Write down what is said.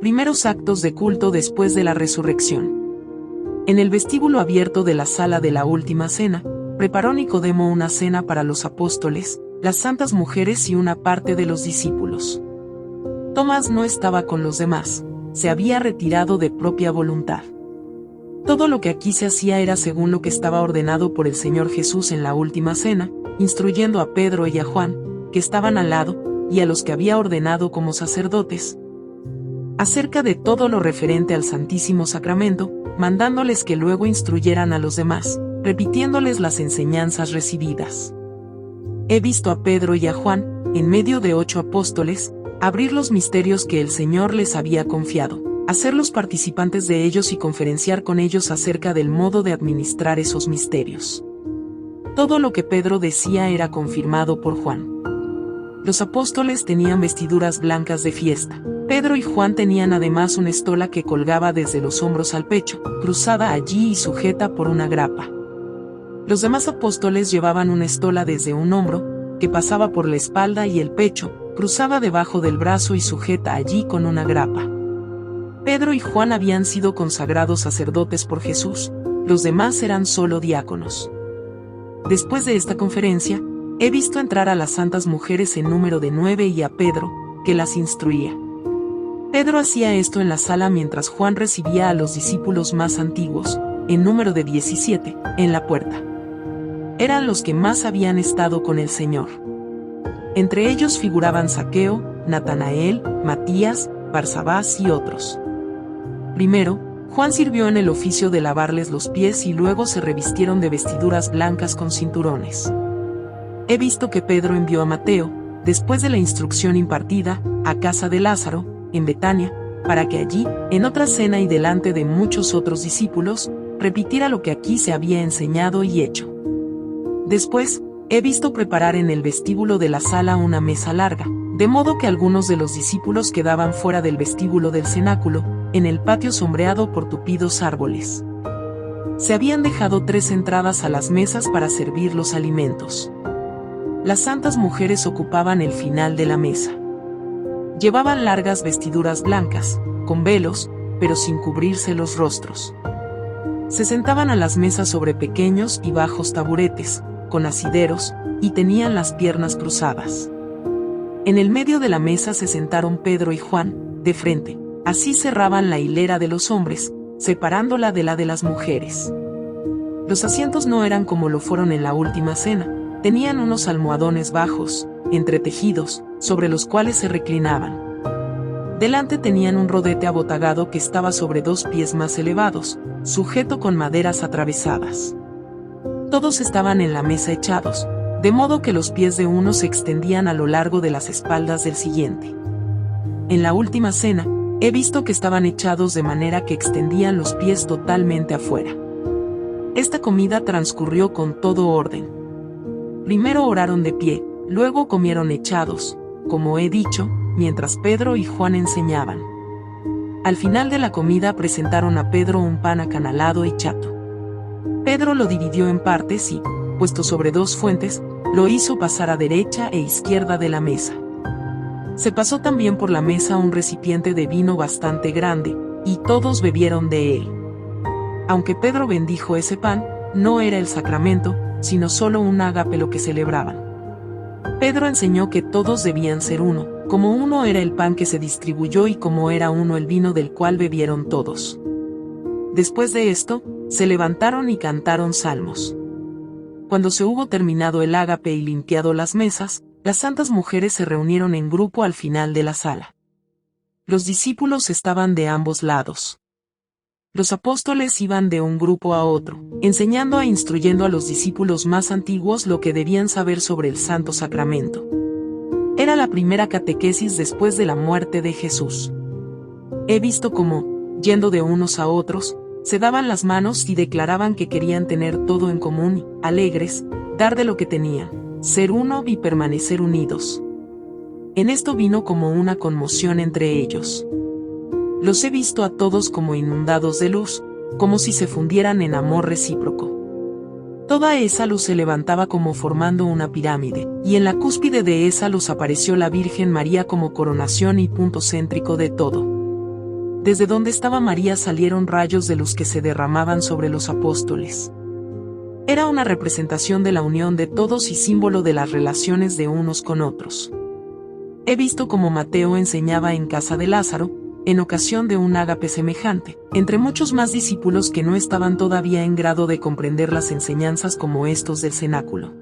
Primeros actos de culto después de la resurrección. En el vestíbulo abierto de la sala de la última cena, preparó Nicodemo una cena para los apóstoles, las santas mujeres y una parte de los discípulos. Tomás no estaba con los demás, se había retirado de propia voluntad. Todo lo que aquí se hacía era según lo que estaba ordenado por el Señor Jesús en la última cena, instruyendo a Pedro y a Juan, que estaban al lado, y a los que había ordenado como sacerdotes, acerca de todo lo referente al Santísimo Sacramento, mandándoles que luego instruyeran a los demás, repitiéndoles las enseñanzas recibidas. He visto a Pedro y a Juan, en medio de 8 apóstoles, abrir los misterios que el Señor les había confiado, hacerlos participantes de ellos y conferenciar con ellos acerca del modo de administrar esos misterios. Todo lo que Pedro decía era confirmado por Juan. Los apóstoles tenían vestiduras blancas de fiesta. Pedro y Juan tenían además una estola que colgaba desde los hombros al pecho, cruzada allí y sujeta por una grapa. Los demás apóstoles llevaban una estola desde un hombro, que pasaba por la espalda y el pecho, cruzada debajo del brazo y sujeta allí con una grapa. Pedro y Juan habían sido consagrados sacerdotes por Jesús, los demás eran solo diáconos. Después de esta conferencia, he visto entrar a las santas mujeres en número de 9 y a Pedro, que las instruía. Pedro hacía esto en la sala mientras Juan recibía a los discípulos más antiguos, en número de 17, en la puerta. Eran los que más habían estado con el Señor. Entre ellos figuraban Zaqueo, Natanael, Matías, Barsabás y otros. Primero, Juan sirvió en el oficio de lavarles los pies y luego se revistieron de vestiduras blancas con cinturones. He visto que Pedro envió a Mateo, después de la instrucción impartida, a casa de Lázaro, en Betania, para que allí, en otra cena y delante de muchos otros discípulos, repitiera lo que aquí se había enseñado y hecho. Después, he visto preparar en el vestíbulo de la sala una mesa larga, de modo que algunos de los discípulos quedaban fuera del vestíbulo del cenáculo, en el patio sombreado por tupidos árboles. Se habían dejado 3 entradas a las mesas para servir los alimentos. Las santas mujeres ocupaban el final de la mesa. Llevaban largas vestiduras blancas, con velos, pero sin cubrirse los rostros. Se sentaban a las mesas sobre pequeños y bajos taburetes, con asideros, y tenían las piernas cruzadas. En el medio de la mesa se sentaron Pedro y Juan, de frente, así cerraban la hilera de los hombres, separándola de la de las mujeres. Los asientos no eran como lo fueron en la última cena, tenían unos almohadones bajos, entretejidos, sobre los cuales se reclinaban. Delante tenían un rodete abotagado que estaba sobre 2 pies más elevados, sujeto con maderas atravesadas. Todos estaban en la mesa echados, de modo que los pies de uno se extendían a lo largo de las espaldas del siguiente. En la última cena, he visto que estaban echados de manera que extendían los pies totalmente afuera. Esta comida transcurrió con todo orden. Primero oraron de pie, luego comieron echados, como he dicho, mientras Pedro y Juan enseñaban. Al final de la comida presentaron a Pedro un pan acanalado y chato. Pedro lo dividió en partes y, puesto sobre 2 fuentes, lo hizo pasar a derecha e izquierda de la mesa. Se pasó también por la mesa un recipiente de vino bastante grande, y todos bebieron de él. Aunque Pedro bendijo ese pan, no era el sacramento, sino solo un ágape lo que celebraban. Pedro enseñó que todos debían ser uno, como uno era el pan que se distribuyó y como era uno el vino del cual bebieron todos. Después de esto, se levantaron y cantaron salmos. Cuando se hubo terminado el ágape y limpiado las mesas, las santas mujeres se reunieron en grupo al final de la sala. Los discípulos estaban de ambos lados. Los apóstoles iban de un grupo a otro, enseñando e instruyendo a los discípulos más antiguos lo que debían saber sobre el Santo Sacramento. Era la primera catequesis después de la muerte de Jesús. He visto cómo, yendo de unos a otros, se daban las manos y declaraban que querían tener todo en común, alegres, dar de lo que tenían, ser uno y permanecer unidos. En esto vino como una conmoción entre ellos. Los he visto a todos como inundados de luz, como si se fundieran en amor recíproco. Toda esa luz se levantaba como formando una pirámide, y en la cúspide de esa luz apareció la Virgen María como coronación y punto céntrico de todo. Desde donde estaba María salieron rayos de luz que se derramaban sobre los apóstoles. Era una representación de la unión de todos y símbolo de las relaciones de unos con otros. He visto como Mateo enseñaba en casa de Lázaro, en ocasión de un ágape semejante, entre muchos más discípulos que no estaban todavía en grado de comprender las enseñanzas como estos del cenáculo.